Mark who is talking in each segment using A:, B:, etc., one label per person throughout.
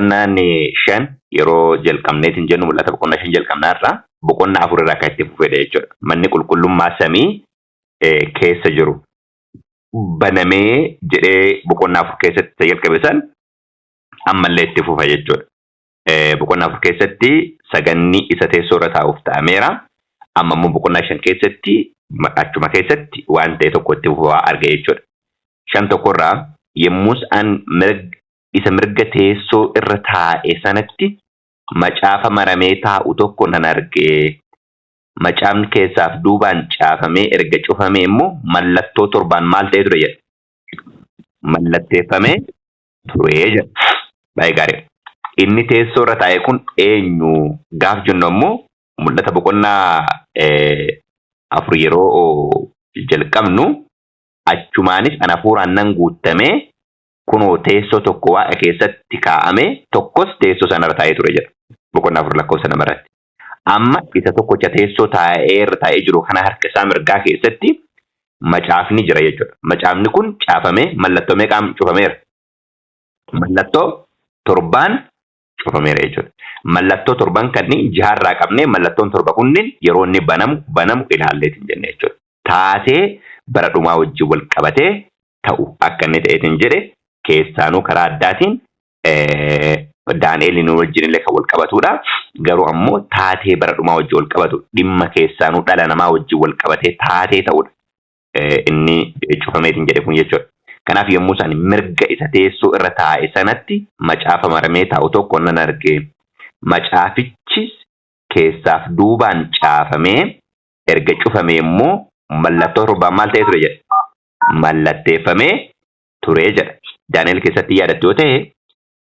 A: boqonnaan shan yeroo jalqabneetiin jennu mul'ata boqonnaa shan jalqabnaarraa boqonnaa afur irraa kan itti fufedha jechuudha. Manni qulqullummaa samii keessa jiru banamee jedhee boqonnaa afur keessatti jalqabe san ammallee itti fufa jechuudha. Boqonnaa afur keessatti saganni isa teessoo irra taa'uuf ta'ameera. Amma immoo boqonnaa shan keessatti achuma keessatti waan ta'e tokko itti fufaa arga jechuudha. Shan tokkorraa yemmus an isa mirga teessoo irra taa'e sanatti macaafa maramee taa'u tokko nan arge. Macaafni keessaaf duubaan caafamee erga cufamee immoo mallattoo torbaan maal ta'e ture jedha. Mallatteeffamee ture jedha. Baay'ee gaarii. Inni teessoo irra taa'e kun eenyu gaaf jennu immoo mul'ata boqonnaa afur yeroo jalqabnu achumaanis an hafuuraan nan guutamee kunoo teessoo tokko waaqa keessatti kaa'ame tokkos teessoo sanarra taa'ee ture jedha. Boqonnaa afur lakkoofsa namarratti. Amma isa tokkocha teessoo taa'ee jiru kana harka isaa mirgaa keessatti macaafni jira jechuudha. Macaafni kun caafamee mallattoo meeqaan cufameera? Mallattoo torbaan cufameera jechuudha. Mallattoo torban kanneen jaharraa qabnee mallattoon torba kunniin yeroo inni banamu ilaalleetiin jenne jechuudha. Taatee bara dhumaa wajjin wal qabatee ta'u akka inni ta'eetiin jedhe keessaanuu karaa addaatiin Daani'eel wajjin illee kan wal qabatudha. Garuu ammoo taatee bara dhumaa wajjin wal qabatu dhimma keessaanuu dhala namaa wajjin wal qabatee taatee ta'udha. Inni cufameetiin jedhe kun jechuudha. Kanaaf yommuu isaan mirga isa teessoo irra taa'e sanatti macaafa maramee taa'u tokko nan arge. Macaafichis keessaaf duubaan caafamee erga cufamee immoo mallattoo torbaan maal ta'e ture jedha. Mallatteeffamee ture jedha. Daani'eel keessatti yaadatte yoo ta'e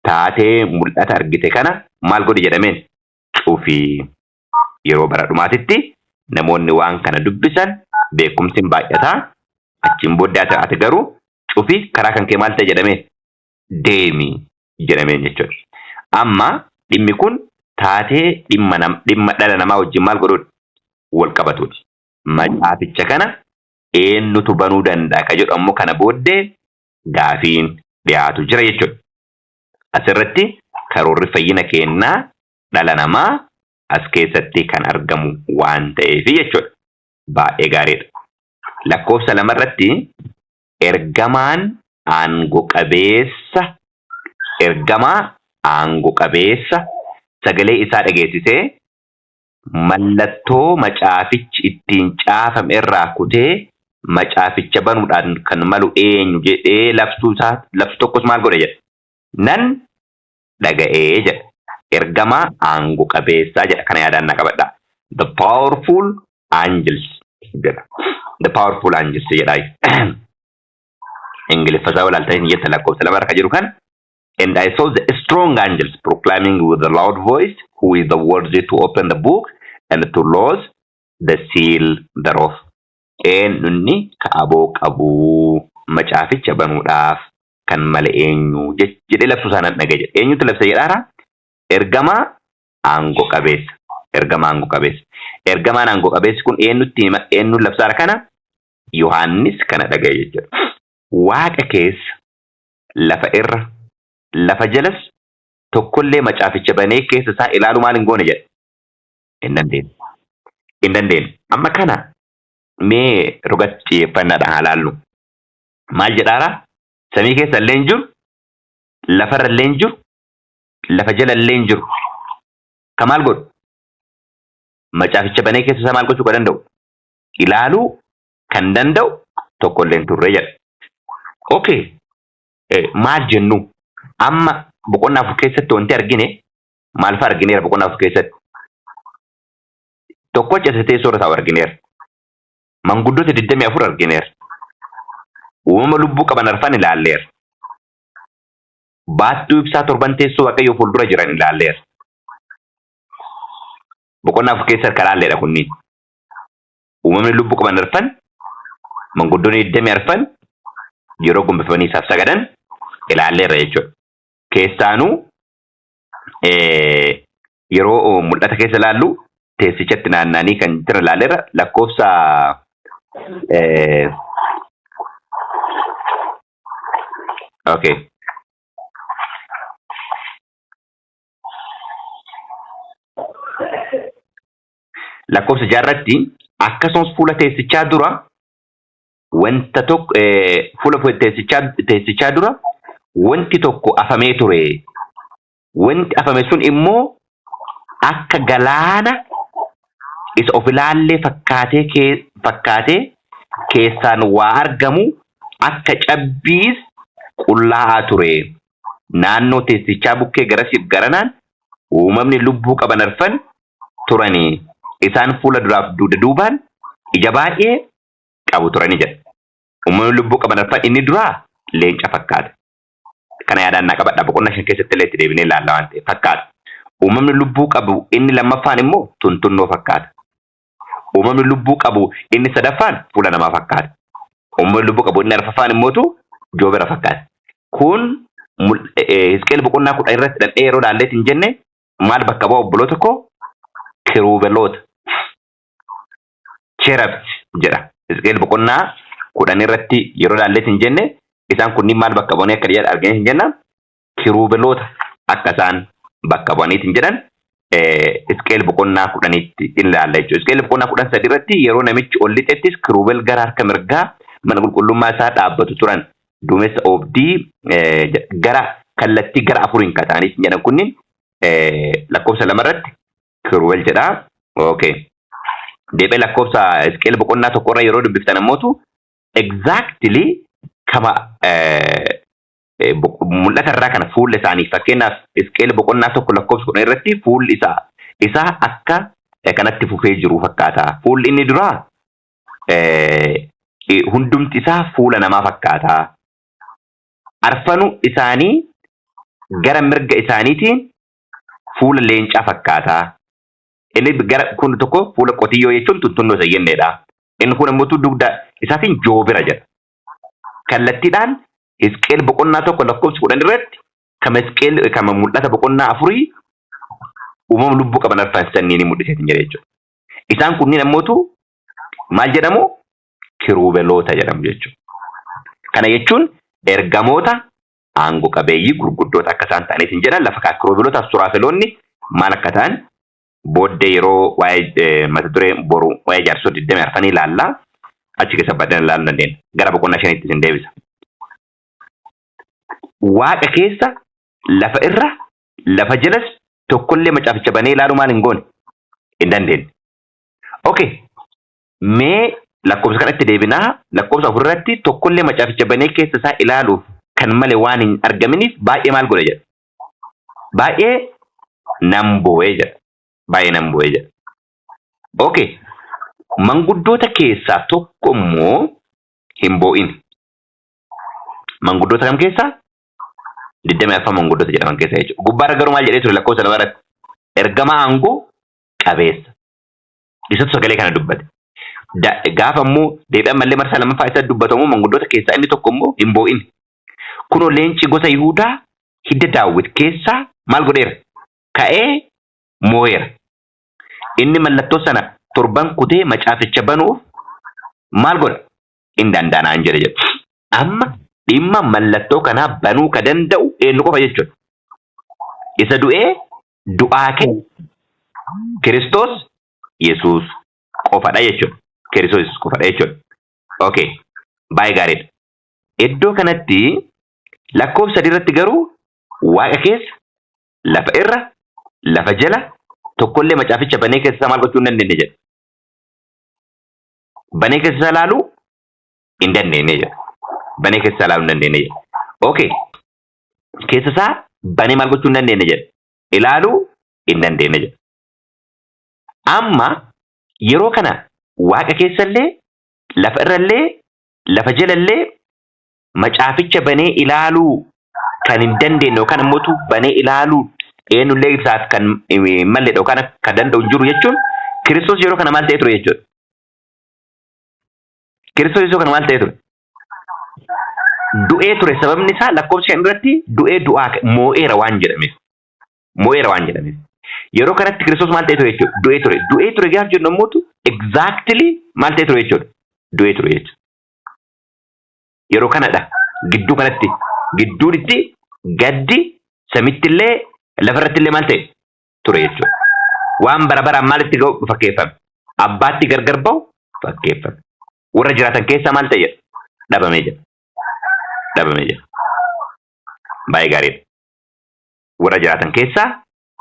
A: taatee mul'ata argite kana maal godhi jedhameen cufii. Yeroo bara dhumaatitti namoonni waan kana dubbisan beekumsiin baay'ataa achiin booddee ati garuu cufii karaa kan kee maal ta'e jedhameen deemi jedhameen jechuudha. Amma dhimmi kun taatee dhimma dhala namaa wajjin maal godhuudha wal qabatuuti. Macaaficha kana eenyutu banuu danda'a ka jedhu ammoo kana booddee gaafiin dhiyaatu jira jechuudha. Asirratti karoorri fayyina kennaa dhala namaa as keessatti kan argamu waan ta'eef jechuudha. Baay'ee gaariidha. Lakkoofsa lamarratti ergamaa aangoo qabeessa sagalee isaa dhageessisee mallattoo macaafichi ittiin caafame irraa kutee macaaficha banuudhaan kan malu eenyu jedhee labsu tokkos maal godhe jedha. Nan dhaga'ee jedha. Ergamaa aangoo qabeessaa jedha. Kana yaadannaa qabadha. The powerful angels jedha. The powerful angels jedha. Ingiliffasaa walaaltanii jetta lakkoofsa lama irra jiru kan. And I saw the strong angels proclaiming with a loud voice, who is the worthy to open the book and to loose the seal thereof. Eenyunni kaaboo qabu macaaficha banuudhaaf kan male eenyu jedhee labsuu isaan dhaga'e jedha. Eenyutu labsa jedhaara? Ergamaa aangoo qabeessa. Ergamaan aangoo qabeessi kun eenyu labsaara kana? Yohaannis kana dhaga'e jechuudha. Waaqa keessa lafa irra lafa jalas tokkollee macaaficha banee keessa isaa ilaalu maal hin goone jedha. Hin dandeenye. Amma kana mee rogatti xiyyeeffannaadhaan haa laallu. Maal jedhaara? Samii keessa illee hin jiru, lafarra illee hin jiru, lafa jala illee hin jiru. Ka maal godhu? Macaaficha banee keessa isaa maal gochuu kan danda'u? Ilaaluu kan danda'u tokkollee hin turre jedha. Okay. Maal jennu? Amma boqonnaa afur keessatti wanti argine maal fa'aa argineera boqonnaa afur keessatti? Tokkocha isa teessoo irra taa'u argineera. Manguddoota 24 argineera. Uumama lubbuu qaban arfan ilaalleera. Baattuu ibsaa torban teessoo Waaqayyoo fuuldura jiran ilaalleera. Boqonnaa afur keessatti kan ilaalleedha kunniin. Uumamni lubbuu qaban arfan, manguddoonni 24 yeroo gombifamanii isaaf sagadan ilaalleera jechuudha. Keessaanuu yeroo mul'ata keessa ilaallu teessichatti naannanii kan jira ilaalleera. Lakkoofsa okay. lakkoofsa jaarratti akkasumas fuula teessichaa dura wanta tokko fuula teessichaa dura wanti tokko afamee ture. Wanti afame sun immoo akka galaana isa of ilaallee fakkaatee keessaan waa argamu akka cabbiis qullaa'aa ture. Naannoo teessichaa bukkee garasiif garanaan uumamni lubbuu qaban arfan turanii. Isaan fuula duraaf duubaan ija baay'ee qabu turanii jedha. Uumamni lubbuu qaban arfan inni duraa leenca fakkaata. Kana yaadannaa qabadha. Boqonnaa 5 keessatti illee itti deebinee ilaalla waan ta'eef fakkaata. Uumamni lubbuu qabu inni lammaffaan immoo tuntunnoo fakkaata. Uumamni lubbuu qabu inni sadaffaan fuula namaa fakkaata. Uumamni lubbuu qabu inni arfaffaan immootu joobera fakkaata. Kun Hisqeel boqonnaa 10 irratti dhandhee yeroo ilaalleet hin jenne maal bakka bu'a obboloota koo? Kiruubeloota. Cherubs jedha. Hisqeel boqonnaa 10 irratti yeroo ilaalleet hin jenne isaan kunniin maal bakka bu'anii akka jedhan arganii hin jenna? Kiruubeloota akka isaan bakka bu'aniit hin jedhan Hisqeel boqonnaa 10tti ilaalla jechuudha. Hisqeel boqonnaa 13 irratti yeroo namichi ol lixettis kiruubel gara harka mirgaa mana qulqullummaa isaa dhaabbatu turan. Duumessa oobdii gara kallattii gara afuriin kataaniif jedhan kunniin lakkoofsa 2 irratti kiruubel jedha. Okay. Deebi'ee lakkoofsa Hisqeel boqonnaa 1 irra yeroo dubbiftan ammootu exactly kama mul'ata irraa kana fuulli isaanii fakkeenyaaf Hisqeel boqonnaa 1 lakkoofsa 10 irratti fuulli isaa akka kanatti fufee jiru fakkaata. Fuulli inni duraa hundumti isaa fuula namaa fakkaata. Arfanu isaanii gara mirga isaaniitiin fuula leencaa fakkaata. Inni gara kun tokko fuula qotiyyoo jechuun tuntunnoo isa jenneedha. Inni kun immoo dugda isaatiin joobira jedha. Kallattiidhaan Hisqeel boqonnaa 1 lakkoofsa 10 irratti kama mul'ata boqonnaa 4 uumama lubbuu qaban arfan sanniin mul'iseetiin jedha jechuudha. Isaan kunniin ammootu maal jedhamu? Kiruubeloota jedhamu jechuudha. Kana jechuun ergamoota aangoo qabeeyyii gurguddoota akka isaan ta'aniif hin jedhan lafa kiruubeelootaaf suraafeloonni maal akka ta'an booddee yeroo waa'ee mata duree boru waa'ee jaarsoo 20 arfanii ilaalla. Achi keessa baddaan ilaaluu dandeenya. Gara boqonnaa 5tti isin deebisa. Waaqa keessa lafa irra lafa jalas tokkollee macaaficha banee ilaaluu maal hin goone hin dandeenye. Okay. Mee lakkoofsa kanatti deebinaa lakkoofsa 4 irratti tokkollee macaaficha banee keessa isaa ilaaluuf kan malee waan hin argaminiif baay'ee maal godhe jedha. Baay'ee nan boo'ee jedha. Baay'ee nan boo'ee jedha. Okay. Manguddoota keessaa tokko immoo hin boo'in. Manguddoota kam keessaa? 24 manguddoota jedhaman keessa jechuudha. Gubbaarra garuu maal jedhee ture lakkoofsa 2 irratti? Ergama aangoo qabeessa. Isatu sagalee kana dubbate. Gaafa immoo deebi'an mallee marsaa lammaffaa isa dubbatamu manguddoota keessaa inni tokko immoo hin boo'in. Kunoo leenci gosa Yihuudaa hidda Daawit keessaa maal godheera? Ka'ee moo'eera. Inni mallattoo sana torban kutee macaaficha banuuf maal godha? Hin danda'anaan jedhe. Amma dhimma mallattoo kanaa banuu ka danda'u eenyu qofa jechuudha. Isa du'ee du'aa kee Kiristoos Yesuus qofadha jechuudha. Kiristoos Yesuus qofadha jechuudha. Okay. Baay'ee gaariidha. Iddoo kanatti lakkoofsa 3 irratti garuu waaqa keessa lafa irra lafa jala tokkollee macaaficha banee keessa maal gochuu hin dandeenye jedha. Banee keessa ilaaluu hin dandeenye jedha. Banee keessa ilaaluu hin dandeenye jedha. Okay. Keessa isaa banee maal gochuu hin dandeenye jedha. Ilaaluu hin dandeenye jedha. Amma yeroo kana waaqa keessallee lafa irrallee lafa jalallee macaaficha banee ilaaluu kan hin dandeenye yookaan immoo banee ilaaluu eenyullee isaaf kan mallee yookaan kan danda'u jiru jechuun Kiristoos yeroo kana maal ta'e ture jechuudha. Kiristoos yeroo kana maal ta'e ture? Du'ee ture. Sababni isaa lakkoofsa 5 irratti du'ee du'aa moo'eera waan jedhameef. Moo'eera waan jedhameef. Yeroo kanatti Kiristoos maal ta'e ture jechuudha? Du'ee ture. Du'ee ture gaafa jennu immoo exactly maal ta'e ture jechuudha? Du'ee ture jechuudha. Yeroo kanadha. Gidduu kanatti gidduutti gaddi samittillee lafarrattillee maal ta'e ture jechuudha. waan bara maalitti ga'u fakkeeffame. Abbaatti gargar ba'u fakkeeffame. Warra jiraatan keessaa maal ta'e dhabamee jira. Dhabamee jira. Baay'ee gaariidha. Warra jiraatan keessaa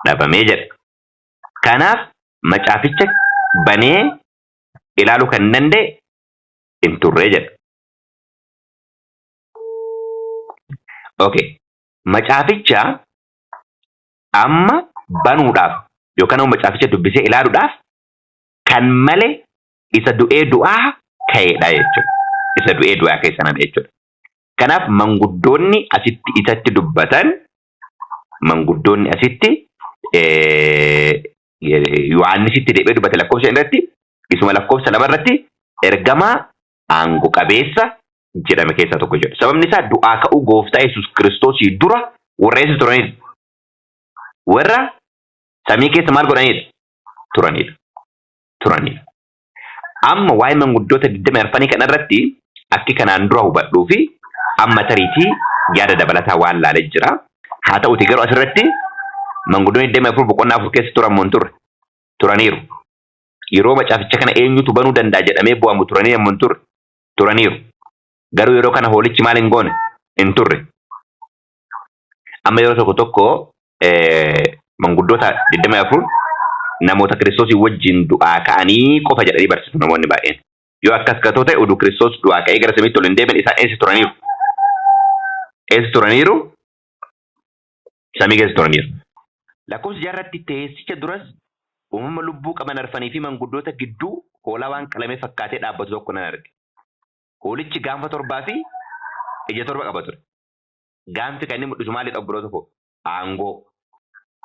A: dhabamee jira. Kanaaf macaaficha banee ilaaluu kan danda'e hin turree jedha. Okay. Macaaficha amma banuudhaaf yookaan macaaficha dubbisee ilaaluudhaaf kan malee isa du'ee du'aa ka'eedha jechuudha. Isa du'ee du'aa ka'e sanadha jechuudha. Kanaaf manguddoonni asitti isatti dubbatan manguddoonni asitti Yohaannisitti deebi'ee dubbate lakkoofsa irratti isuma lakkoofsa lamarratti ergamaa aangoo qabeessa jedhame keessaa tokko jedhu. Sababni isaa du'aa ka'uu gooftaa Yesuus Kiristoosii dura warra eessa turanidha. Warra samii keessa maal godhanidha? Turanidha. Amma waa'ee manguddoota 24 kanarratti akki kanaan dura hubadhuu fi amma tariitii yaada dabalataa waan laalee jira. Haa ta'uti garuu asirratti manguddoonni 24 boqonnaa 4 keessa turan moo hin turre? Turaniiru. Yeroo macaaficha kana eenyutu banuu danda'a jedhamee bu'amu turaniiru moo hin turre? Turaniiru. Garuu yeroo kana hoolichi maal hin goone? Hin turre. Amma yeroo tokko manguddoota 24 namoota Kiristoosii wajjin du'aa ka'anii qofa jedhanii barsiisu namoonni baay'een. Yoo akkas katoo ta'e oduu Kiristoos du'aa ka'ee gara samiitti ol hin deebiin isaan eessa turaniiru? Eessa turaniiru? Samii keessa turaniiru. Lakkoofsa jaarratti teessicha duras uumama lubbuu qaban arfanii fi manguddoota gidduu hoolaa waan qalamee fakkaatee dhaabbatu tokko nan arge. Hoolichi gaanfa torbaa fi ija torba qaba ture. Gaanfi kan inni mul'isu maalidha obboloo tokko?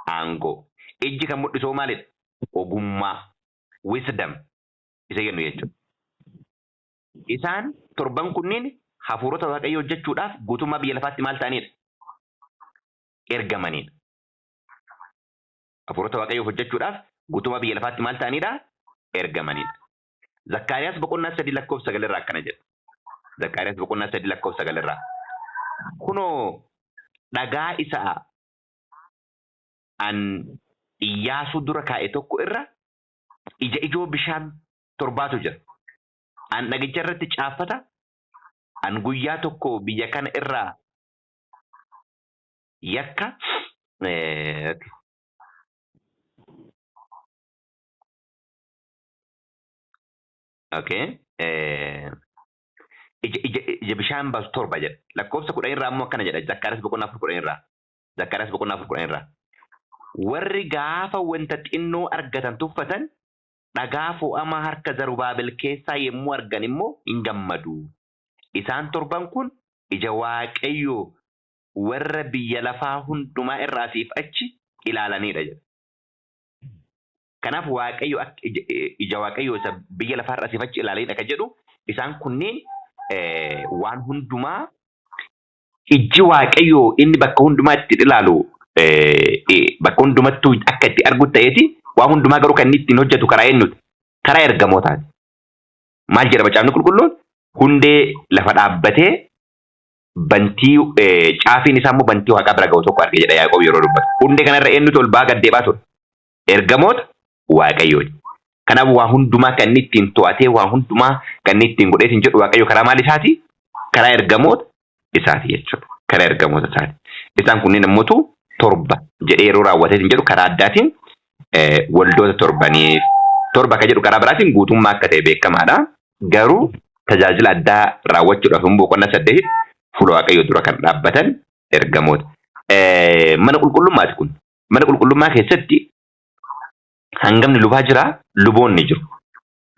A: Aangoo. Ijji kan mul'isu maalidha? Ogummaa. Wisdom. Isa jennu jechuudha. Isaan torban kunniin hafuurota waaqayyoo hojjechuudhaaf guutummaa biyya lafaatti maal ta'anidha? Ergamanidha. Hafuurota waaqayyoo hojjechuudhaaf guutummaa biyya lafaatti maal ta'anidha? Ergamanidha. Zakkaariyaas boqonnaa 3 lakkoofsa 9 irraa akkana jedha. Zakkaariyaas boqonnaa 3 lakkoofsa 9 irraa. Kunoo dhagaa isaa an Iyyaasuu dura kaa'e tokko irra ijoo bishaan torbaatu jira. An dhagicha irratti caaffata. An guyyaa tokko biyya kana irraa yakka ija bishaan baasu torba jedha. Lakkoofsa 10 irraa ammoo akkana jedha. Zakkaariyaas boqonnaa 4 irraa. Zakkaariyaas boqonnaa 4 irraa. Warri gaafa wanta xinnoo argatan tuffatan dhagaa fo'amaa harka Zarubaabel keessaa yemmuu argan immoo hin gammadu. Isaan torban kun ija Waaqayyoo warra biyya lafaa hundumaa irraa siif achi ilaalanidha jedha. Kanaaf Waaqayyo ija Waaqayyoo isa biyya lafaa irraa siif achi ilaalanidha kan jedhu isaan kunneen waan hundumaa iji Waaqayyoo inni bakka hundumaatti ilaalu bakka hundumattuu akka itti argu ta'eeti waan hundumaa garuu kan inni ittiin hojjetu karaa eenyuti? Karaa ergamootaati. Maal jedha macaafni qulqulluun? Hundee lafa dhaabbatee bantii caafiin isaa immoo bantii Waaqaa bira ga'u tokko arge jedha Yaaqoob yeroo dubbatu. Hundee kanarra eenyutu ol ba'aa gad deebaa ture? Ergamoota Waaqayyooti. Kanaaf waa hundumaa kan inni ittiin to'atee waa hundumaa kan inni ittiin godheetiin jedhu Waaqayyo karaa maal isaati? Karaa ergamoota isaati jechuudha. Karaa ergamoota isaati. Isaan kunneen immoo torba jedhee yeroo raawwateetiin jedhu karaa addaatiin waldoota torbaniif torba kan jedhu karaa biraatiin guutummaa akka ta'e beekamaadha. Garuu tajaajila addaa raawwachuudhaaf immoo boqonnaa 8 fuula Waaqayyoo dura kan dhaabbatan ergamoota. Mana qulqullummaati kun. Mana qulqullummaa keessatti hangamni lubaa jira, luboonni jiru.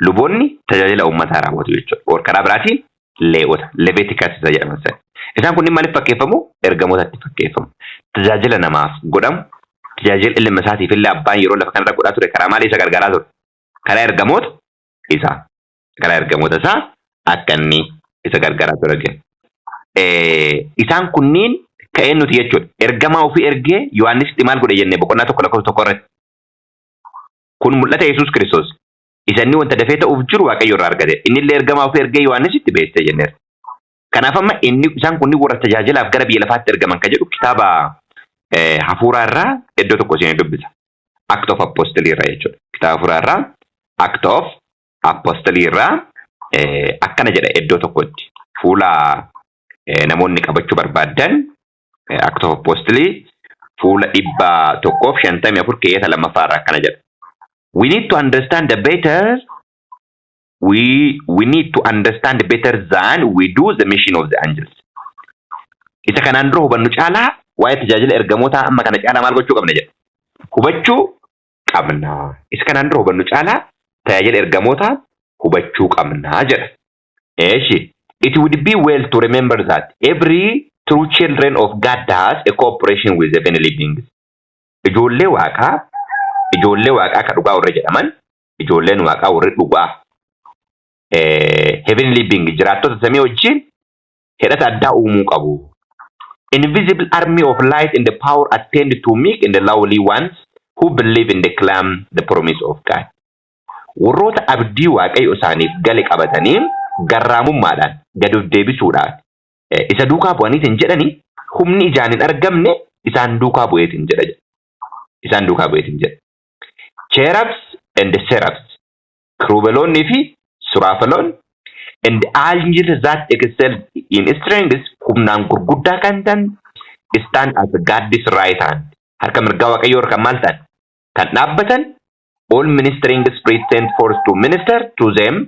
A: Luboonni tajaajila uummataa raawwatu jechuudha. Karaa biraatiin leewwota, leveetikas isa jedhaman sana. Isaan kunniin maaliif fakkeeffamu? Ergamootatti fakkeeffamu. Tajaajila namaaf godhamu, tajaajila ilma isaatiif illee abbaan yeroo lafa kanarra godhaa ture karaa maalii isa gargaaraa ture? Karaa ergamoota isaa. Karaa ergamoota isaa akka inni isa gargaaraa ture. Isaan kunniin ka'een nuti jechuudha. Ergamaa ofii ergee Yohaannisitti maal godhe jennee boqonnaa 1:1 irratti. Kun mul'ata Yesuus Kiristoos. Isa inni wanta dafee ta'uuf jiru Waaqayyo irraa argate. Inni illee ergamaa ofii ergee Yohaannisitti beeksise jenneera. Kanaaf amma isaan kunniin warra tajaajilaaf gara biyya lafaatti ergaman kan jedhu kitaaba hafuuraa irraa iddoo tokko isin dubbisa. Act of Apostle irraa jechuudha. Kitaaba furaarraa Act of Apostle irraa akkana jedha iddoo tokkotti fuula namoonni qabachuu barbaadan Act of Apostle fuula 154 keessa lamaffaarraa akkana jedha. We need to understand the better we need to understand better than we do the mission of the angels. Isa kanaan dura hubannu caalaa waa'ee tajaajila ergamoota amma kana caalaa maal gochuu qabna jedha. Hubachuu qabna. Isa kanaan dura hubannu caalaa tajaajila ergamoota hubachuu qabna jedha. It would be well to remember that every true children of God has a cooperation with the heavenly beings. Ijoollee waaqaa ka dhugaa warra jedhaman ijoolleen waaqaa warri dhugaa heavenly being jiraattota samii wajjin hidhata addaa uumuu qabu. Invisible army of light and the power attend to meek and the lowly ones who believe in the claim the promise of God. Warroota abdii waaqayyo isaaniif gale qabatanii garraamummaadhaan gad of deebisuudhaan isa duukaa bu'aniitiin jedhanii humni ijaan hin argamne isaan duukaa bu'eetiin jedha. Isaan duukaa bu'eetiin jedha. Cherubs and the seraphs, kerubeloonnii fi suraafaloon and angels that excel in strength humnaan gurguddaa kan ta'an stand as God's right hand. Harka mirgaa waaqayyoo kan maal ta'an kan dhaabbatan all ministering spirits sent forth to minister to them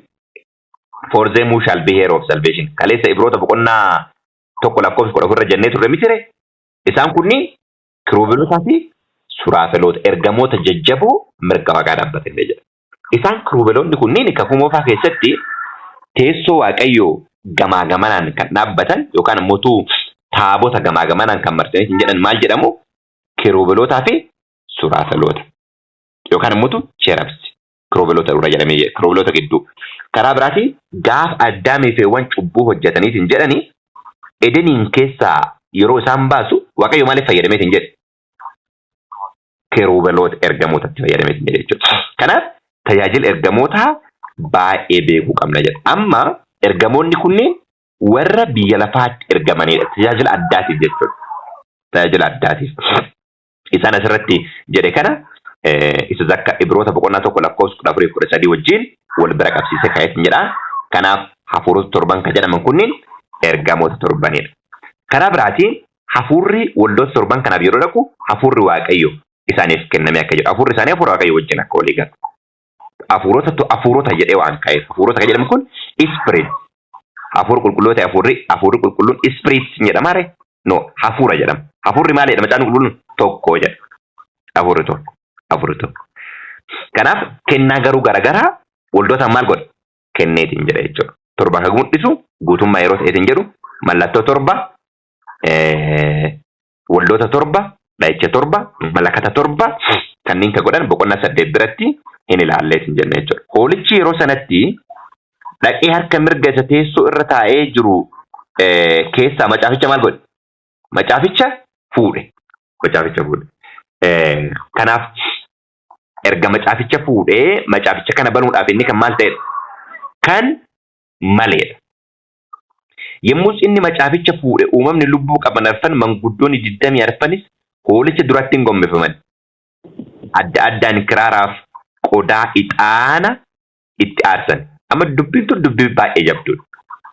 A: for them who shall be heir of salvation. Kaleessa Ibroota boqonnaa 1:14 jennee turre mitire. Isaan kunni kerubeelootaa fi suraafaloota ergamoota jajjaboo mirga waaqaa dhaabbatanii jedha. Isaan kerubeeloonni kunniin kakuu moofaa keessatti teessoo waaqayyoo gamaa gamanaan kan dhaabbatan yookaan immoo taabota gamaa gamanaan kan marsanii jedhan maal jedhamu kerubeelootaa fi suraafaloota yookaan immoo cherubs kerubeeloota dura jedhamee kerubeeloota gidduu karaa biraatii gaaf Addaamii fi waan cubbuu hojjetaniitiin jedhanii Edeniin keessaa yeroo isaan baasu waaqayyo maaliif fayyadameetiin jedhe kerubeeloota ergamootatti fayyadameetiin jedhe jechuudha. Kanaaf tajaajila ergamootaa baay'ee beekuu qabna jedha. Amma ergamoonni kunneen warra biyya lafaatti ergamanidha. Tajaajila addaatiif jechuudha. Tajaajila addaatiif. Isaan asirratti jedhe kana isa akka Ibroota boqonnaa 1:14-13 wajjin wal bira qabsiisee kaayetiin jedha. Kanaaf hafuurota torban kan jedhaman kunniin ergamoota torbanidha. Karaa biraatiin hafuurri waldoota torban kanaaf yeroo dhaqu hafuurri waaqayyo isaaniif kenname akka jedhu. Hafuurri isaanii hafuura waaqayyo wajjin akka walii galu. Hafuurota jedhee waan ka'eef hafuurota kan jedhamu kun spirit. Hafuura qulqulloota hafuurri qulqulluun spirit jedhama ree? No, hafuura jedhama. Hafuurri maal jedhama? Macaan qulqulluun tokko jedha. Hafuurri tokko. Kanaaf kennaa garuu garagaraa waldootaan maal godha? Kenneetiin jedha jechuudha. Torba kan mul'isu guutummaa yeroo ta'eetiin jedhu mallattoo torba waldoota torba dha'icha torba malakata torba kanneen kan godhan boqonnaa 8 biratti hin ilaalleetiin jenna jechuudha. Hoolichi yeroo sanatti dhaqee harka mirga isa teessoo irra taa'ee jiru keessaa macaaficha maal godhe? Macaaficha fuudhe. Kanaaf erga macaaficha fuudhee macaaficha kana banuudhaaf inni kan maal ta'edha? Kan maleedha. Yemmus inni macaaficha fuudhe uumamni lubbuu qaban arfan manguddoonni 20 arfanis hoolicha duratti hin gombifaman. Adda addaan kiraaraaf qodaa ixaana itti aarsan. Amma dubbiin tun dubbii baay'ee jabduudha.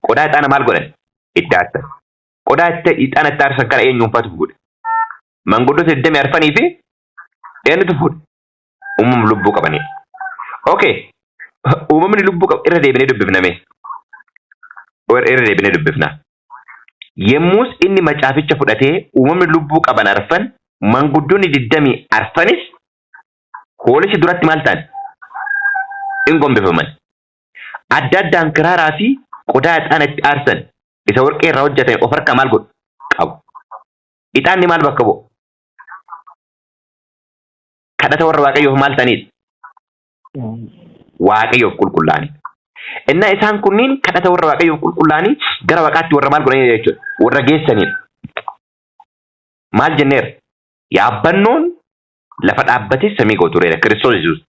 A: Qodaa ixaana maal godhan? Itti aarsan. Qodaa ixaana itti aarsan kana eenyuunfaatu fuudhe? Manguddoota 20 arfanii fi eenyutu fuudhe? Uumamni lubbuu qabanidha. Okay. Uumamni lubbuu qabu irra deebinee dubbifna. Yemmus inni macaaficha fudhatee uumamni lubbuu qaban arfan manguddoonni 20 arfanis hoolicha duratti maal ta'an? Hin gombifaman. Adda addaan kiraaraa fi qodaa ixaana itti aarsan isa warqee irraa hojjetan of harkaa maal godhu? Qabu. Ixaanni maal bakka bu'u? Kadhata warra waaqayyoof maal ta'anidha? Waaqayyoof qulqullaa'anii. Innaa isaan kunniin kadhata warra waaqayyoof qulqullaa'anii gara waaqaatti warra maal godhanii jechuudha? Warra geessanidha. Maal jenneera? Yaabbannoon lafa dhaabbatee samii gootu tureera. Kiristoos Yesuus.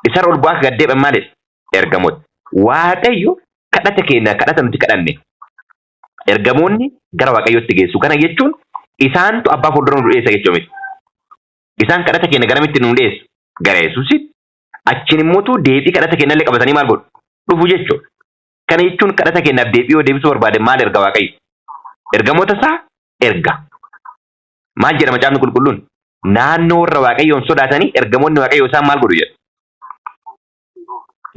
A: Isarra ol bu'aa gad deebi'an maalidha? Ergamoota. Waaqayyo kadhata keenya kadhata nuti kadhanne. Ergamoonni gara waaqayyootti geessu. Kana jechuun isaantu abbaa fuuldura nu dhiyeessa jechuudha. Isaan kadhata keenya garamitti nu dhiyeessu? gara Yesuusitti. Achiin immoo deebii kadhata kennallee qabatanii maal godhu? Dhufu jechuudha. Kana jechuun kadhata kennaaf deebii yoo deebisuu barbaade maal erga Waaqayyo? Ergamoota isaa erga. Maal jedha Macaafni Qulqulluun? Naannoo warra Waaqayyoon sodaatanii ergamoonni Waaqayyoo isaan maal godhu jedha?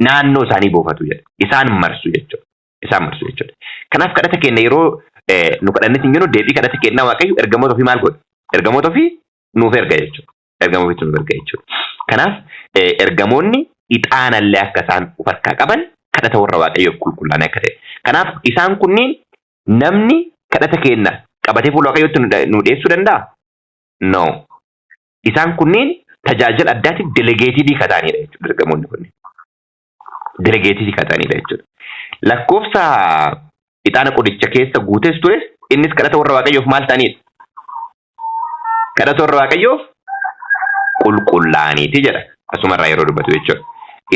A: Naannoo isaanii buufatu jedha. Isaan marsu jechuudha. Isaan marsu jechuudha. Kanaaf kadhata kenna yeroo nu kadhannetti hin jennu deebii kadhata kennaa Waaqayyo ergamoota ofii maal godha? Ergamoota ofii nuuf erga jechuudha. Ergamoota ofii nuuf erga jechuudha. Kanaaf ergamoonni ixaanallee akka isaan of harkaa qaban kadhata warra Waaqayyoo qulqullaa'an akka ta'e. Kanaaf isaan kunniin namni kadhata kenna qabatee fuula Waaqayyootti nu dhiyeessuu danda'a? No. Isaan kunniin tajaajila addaatiif delegeetii kataanidha jechuudha ergamoonni kunniin. Delegeetii kataanidha jechuudha. Lakkoofsa ixaana qodicha keessa guutees tures innis kadhata warra Waaqayyoof maal ta'anidha? Kadhata warra Waaqayyoof qulqullaa'aniiti jedha. Asumarraa yeroo dubbatu jechuudha.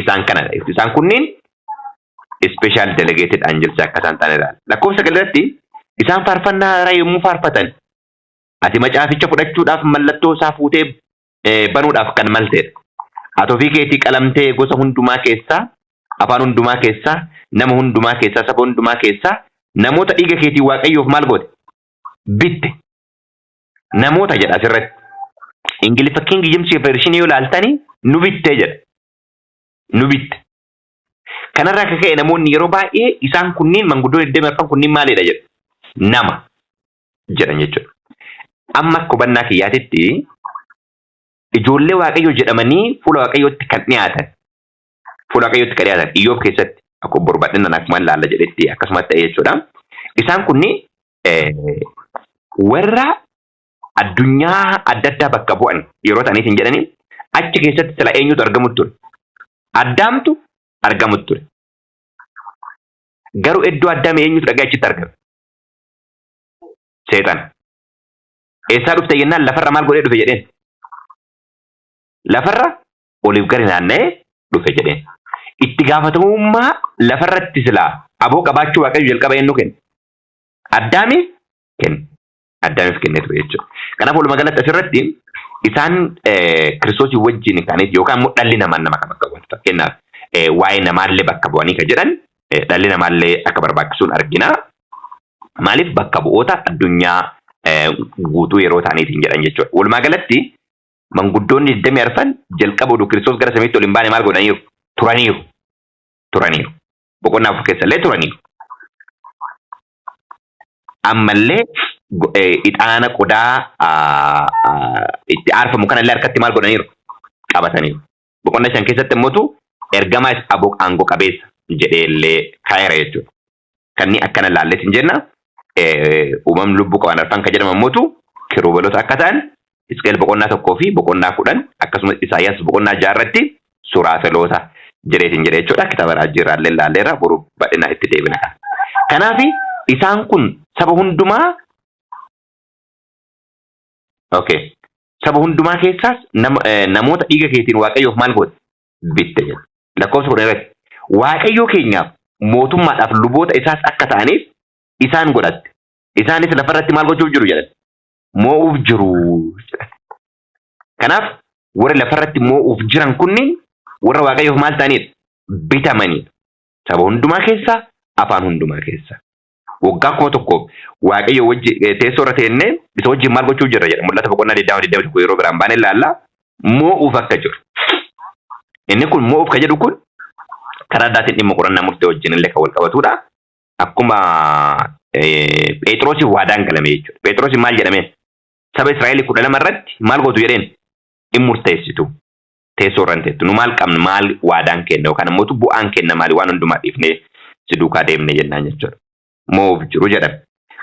A: Isaan kanadha. Isaan kunniin special delegated angels akka isaan ta'anidha. Lakkoofsa galirratti isaan faarfannaa haaraa yommuu faarfatan ati macaaficha fudhachuudhaaf mallattoo isaa fuutee banuudhaaf kan malteedha. Ati ofii keetii qalamtee gosa hundumaa keessaa, afaan hundumaa keessaa, nama hundumaa keessaa, saba hundumaa keessaa namoota dhiiga keetii Waaqayyoof maal goote? Bitte. Namoota jedha asirratti. Ingiliffa King James Version yoo ilaaltani nu bitte jedha. Nu bitte. Kanarraa akka ka'e namoonni yeroo baay'ee isaan kunniin manguddoon 24 kunniin maalidha jedha? Nama jedhan jechuudha. Amma akka hubannaa kiyyaatitti ijoollee Waaqayyoo jedhamanii fuula Waaqayyootti kan dhiyaatan. Fuula Waaqayyootti kan dhiyaatan Iyyoob keessatti akkuma barbaadan akkuma ilaalla jedhetti akkasumas ta'e jechuudha. Isaan kunniin warra addunyaa adda addaa bakka bu'an yeroo ta'aniitiin jedhanii achi keessatti sila eenyutu argamutti ture? Addaamtu argamutti ture. Garuu iddoo Addaam eenyutu dhaqee achitti argame? Seexana. Eessaa dhufte jennaan lafarra maal godhee dhufe jedheen? Lafarra oliif gadi naanna'ee dhufe jedheen. Itti gaafatamummaa lafarratti silaa aboo qabaachuu Waaqayyo jalqaba eenyu kenne? Addaamiif kenne. Addaamiif kennee ture jechuudha. Kanaaf walumaa galatti asirratti isaan Kiristoosii wajjin kaaniif yookaan immoo dhalli namaa nama kan bakka bu'an. Fakkeenyaaf waa'ee namaallee bakka bu'anii kan jedhan dhalli namaallee akka barbaachisuun argina. Maaliif bakka bu'oota addunyaa guutuu yeroo ta'aniitiin jedhan jechuudha. Walumaa galatti manguddoonni 24 jalqaba oduu Kiristoos gara samiitti ol hin baane maal godhaniiru? Turaniiru. Boqonnaa afur keessallee turaniiru. Ammallee ixaana qodaa itti aarfamu kanallee harkatti maal godhaniiru? Qabataniiru. Boqonnaa 5 keessatti immoo ergamaa aangoo qabeessa jedheellee kaayera jechuudha. Kanni akkana laalleetiin jenna. Uumamni lubbuu qaban arfan kan jedhaman immoo kirubeelota akka ta'an Hisqeel boqonnaa 1 fi boqonnaa 10 akkasumas Isaayyaas boqonnaa 6 irratti suraafeloota jedheetiin jedhe jechuudha. Kitaaba raajii irraallee laalleerra boruu bal'inaa itti deebina. Kanaaf isaan kun saba hundumaa saba hundumaa keessaas namoota dhiiga keetiin Waaqayyoof maal goote? Bitte jedha. Lakkoofsa 10 irratti Waaqayyoo keenyaaf mootummaadhaaf luboota isaas akka ta'aniif isaan godhatte. Isaanis lafarratti maal gochuuf jiru jedhan? Moo'uuf jiru jedhan. Kanaaf warra lafarratti moo'uuf jiran kunniin warra Waaqayyoof maal ta'anidha? Bitamanii. Saba hundumaa keessaa, afaan hundumaa keessaa. Waggaa 1000 Waaqayyo wajji teessoo irra teennee isa wajjin maal gochuuf jirra jedha. Mul'ata boqonnaa 21 yeroo biraan baanee ilaalla. Moo'uuf akka jiru. Inni kun moo'uuf ka jedhu kun karaa addaatiin dhimma qorannaa murtee wajjin illee kan wal qabatudha. Akkuma Phexroosiif waadaan galame jechuudha. Phexroosiif maal jedhame? Saba Israa'el 12 irratti maal gootu jedheen? In murteessitu. Teessoo irra teettu. Nu maal qabna? Maal waadaan kenna yookaan immoo bu'aan kenna maali waan hundumaa dhiifnee si duukaa deemne jennaan jechuudha. Moo'uuf jiru jedhan.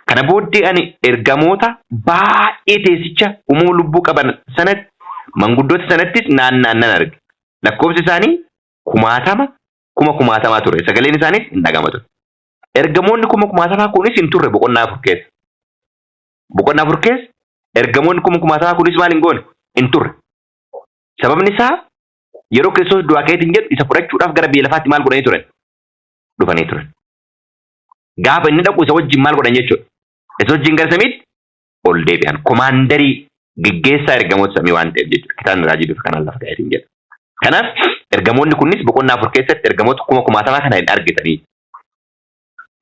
A: Kana booddee ani ergamoota baay'ee teessicha uumama lubbuu qaban sanatti manguddoota sanattis naanna'an arge. Lakkoofsi isaanii 10,000 ture. Sagaleen isaaniis hin dhagama ture. Ergamoonni 10,000 kunis hin turre boqonnaa 4 keessa. Boqonnaa 4 keessa ergamoonni 10,000 kunis maal hin goone? Hin turre. Sababni isaa yeroo Kiristoos du'aa ka'eetiin jedhu isa fudhachuudhaaf gara biyya lafaatti maal godhanii turan? Dhufanii turan. Gaafa inni dhaqu isa wajjin maal godhan jechuudha? Isa wajjin gara samiitti ol deebi'an. Komaandarii gaggeessaa ergamoota samii waan ta'eef jechuudha. Kitaabni raajii bifa kanaan lafa ka'eetiin jedha. Kanaaf ergamoonni kunis boqonnaa 4 keessatti ergamoota kuma kumaatamaa kana hin argitanii.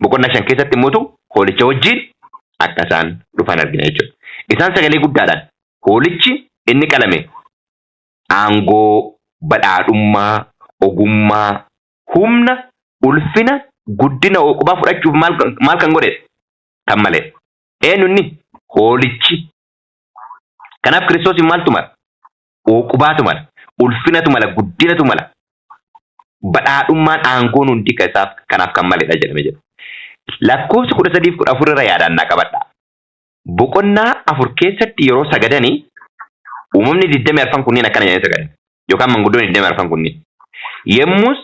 A: Boqonnaa 5 keessatti immoo hoolicha wajjin akka isaan dhufan argina jechuudha. Isaan sagalee guddaadhaan hoolichi inni qalame aangoo, badhaadhummaa, ogummaa, humna, ulfina, guddina oqubaa fudhachuuf maal kan godhe kan malee. Eenyunni hoolichi. Kanaaf Kiristoos maaltu mala? Oqubaatu mala, ulfinatu mala, guddinatu mala. Badhaadhummaan aangoon hundi isaaf kanaaf kan maledha jedhame jedha. Lakkoofsa 13 fi 14 irra yaadannaa qabadha. Boqonnaa 4 keessatti yeroo sagadanii uumamni 24 kunniin akkana jedhanii sagadan. Yookaan manguddoonni 24 kunniin. Yemmus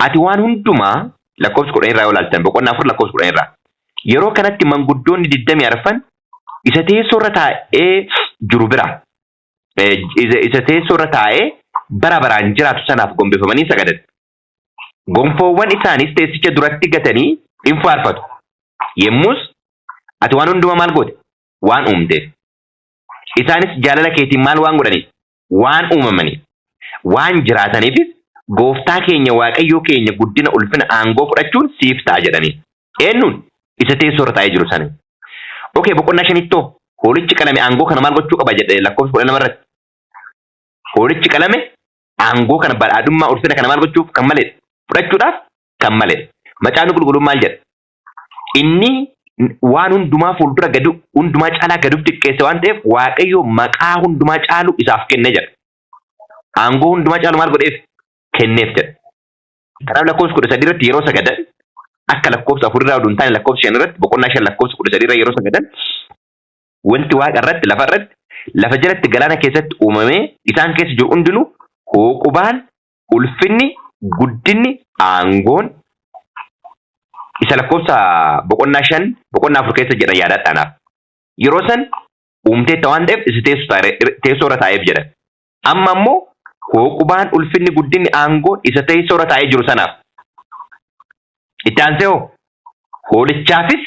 A: ati waan hundumaa lakkoofsa 10 irraa olaaltan boqonnaa 4 lakkoofsa 10 irraa. Yeroo kanatti manguddoonni 24 isa teessoo irra taa'ee jiru bira. Isa teessoo irra taa'ee bara baraan jiraatu sanaaf gombifamanii sagadan. Gonfoowwan isaanis teessicha duratti gatanii in faarfatu. Yemmus ati waan hundumaa maal goote? Waan uumteef. Isaanis jaalala keetiin maal waan godhaniif? Waan uumamaniif. Waan jiraataniifis gooftaa keenya waaqayyoo keenya guddina ulfina aangoo fudhachuun siif ta'a jedhanii. Eenyuun isa teessoo irra taa'ee jiru sana. Okay, boqonnaa 5 hoolichi qalame aangoo kana maal gochuu qaba jedhee lakkoofsa 12 irratti. Hoolichi qalame aangoo kana badhaadhummaa ulfina kana maal gochuuf kan malee fudhachuudhaaf kan malee. Macaafni qulqulluun maal jedha? Inni waan hundumaa fuuldura gadu hundumaa caalaa gaduuf xiqqeesse waan ta'eef waaqayyo maqaa hundumaa caalu isaaf kenne jedha. Aangoo hundumaa caalu maal godheef? Kenneef jedha. Kanaaf lakkoofsa 13 irratti yeroo sagadan akka lakkoofsa 4 irraa oduun taane lakkoofsa 5 irratti boqonnaa 5 lakkoofsa 13 irra yeroo sagadan wanti waaqa irratti lafa irratti lafa jalatti galaana keessatti uumamee isaan keessa jiru hundinuu hooqubaan ulfinni guddinni aangoon isa lakkoofsa boqonnaa 5 boqonnaa 4 keessa jedha yaadadhaanaaf. Yeroo san uumteetta waan ta'eef isa teessoo irra taa'eef jedha. Amma immoo hooqubaan ulfinni guddinni aangoon isa teessoo irra taa'ee jiru sanaaf. Itti aansee hoolichaafis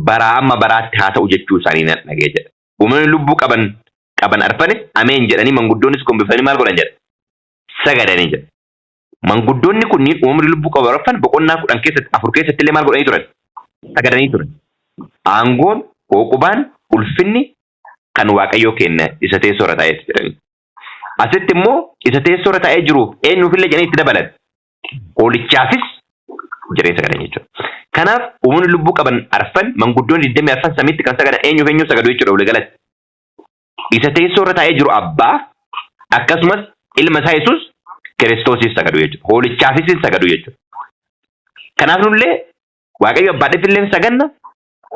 A: baraa amma baraatti haa ta'u jechuu isaanii nan dhagee jedha. Uumamni lubbuu qaban arfanis ameen jedhanii manguddoonnis gombifanii maal godhan jedha. Sagadanii jedha. Manguddoonni kunniin uumamni lubbuu qaban arfan boqonnaa 10 keessatti 4 keessatti illee maal godhanii turan? Sagadanii turan. Aangoon, hooqubaan, ulfinni kan waaqayyoo kenna isa teessoo irra taa'ee jedhanii. Asitti immoo isa teessoo irra taa'ee jiruuf eenyuufillee jedhanii itti dabalan. Hoolichaafis jedhee sagadan jechuudha. Kanaaf uumamni lubbuu qaban arfan manguddoonni 24 samiitti kan sagadan eenyuuf sagadu jechuudha walii galatti. Isa teessoo irra taa'ee jiru abbaa akkasumas ilma isaa Yesuus Kiristoosiif sagadu jechuudha. Hoolichaafis sagadu jechuudha. Kanaaf nullee waaqayyo abbaadhaaf illee saganna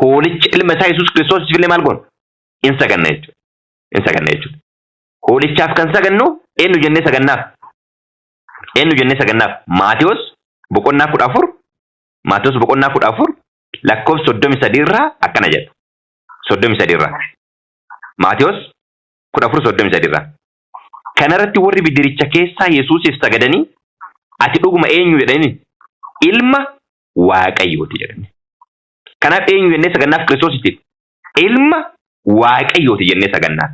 A: hoolicha ilma isaa Yesuus Kiristoosiif illee maal goona? In saganna jechuudha. In saganna jechuudha. Hoolichaaf kan sagannu eenyu jennee sagannaaf? Eenyu jennee sagannaaf? Maatiyos boqonnaa 14 Maatiyos boqonnaa 14 lakkoofsa 33 irraa akkana jedha. 33 irraa. Maatiyos 14:33 irraa. Kanarratti warri bidiricha keessaa Yesuusiif sagadanii ati dhuguma eenyu jedhanii? Ilma Waaqayyooti jedhani. Kanaaf eenyu jennee sagannaaf Kiristoositti? Ilma Waaqayyooti jennee sagannaaf.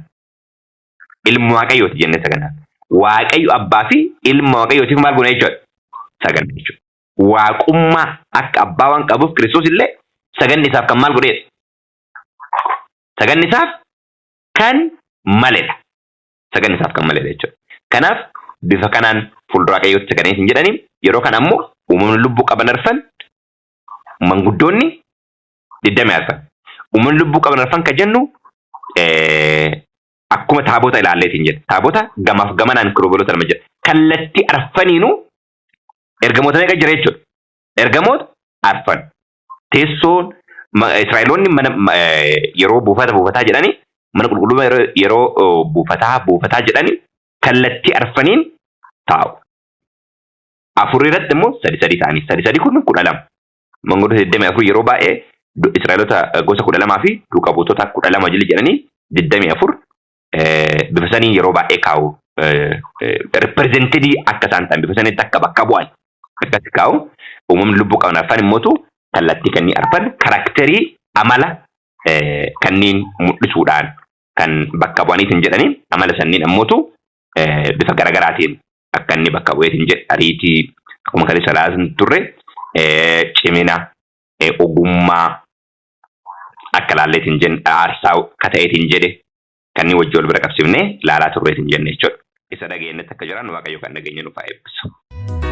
A: Ilma Waaqayyooti jennee sagannaaf. Waaqayyo abbaa fi ilma Waaqayyootiif maal goona jechuudha? Saganna jechuudha. Waaqummaa akka abbaa waan qabuuf Kiristoos illee saganni isaaf kan maal godheedha? Saganni isaaf kan maledha. Saganni isaaf kan maledha jechuudha. Kanaaf bifa kanaan fuuldura Waaqayyootti saganee hin jedhanii yeroo kana ammoo uumamni lubbuu qaban arfan manguddoonni 24. Uumamni lubbuu qaban arfan kan jennu akkuma taabota ilaalleetiin jedha. Taabota gamaaf gamanaan kirubeelota nama jedha. Kallattii arfaniinuu ergamoota meeqa jira jechuudha. Ergamoota arfan. Teessoon Israa'eloonni yeroo buufataa jedhanii mana qulqulluu yeroo buufataa jedhanii kallattii arfaniin taa'u. Afur irratti immoo sadi ta'anii. Sadi kun 12. Manguddoota 24 yeroo baay'ee Israa'elota gosa 12 fi duukaa buutota 12 jilli jedhanii 24 bifa sanii yeroo baay'ee kaa'u. Representii akka isaan ta'an bifa saniitti akka bakka bu'an akkasi kaa'u. Uumamni lubbuu qaban arfan immootu kallattii kanneen arfan karakterii amala kanneen mul'isuudhaan kan bakka bu'aniitiin jedhanii amala sanniin immootu bifa garagaraatiin akka inni bakka bu'eetiin jedhe ariitii akkuma kan isa laasin turre cimina ogummaa akka laalleetiin jenne aarsaa akka ta'eetiin jedhe kan inni wajji wal bira qabsiifnee laalaa turreetiin jenne jechuudha. Isa dhageenyetti akka jiran Waaqayyo kan dhageenye nuuf haa eebbisu.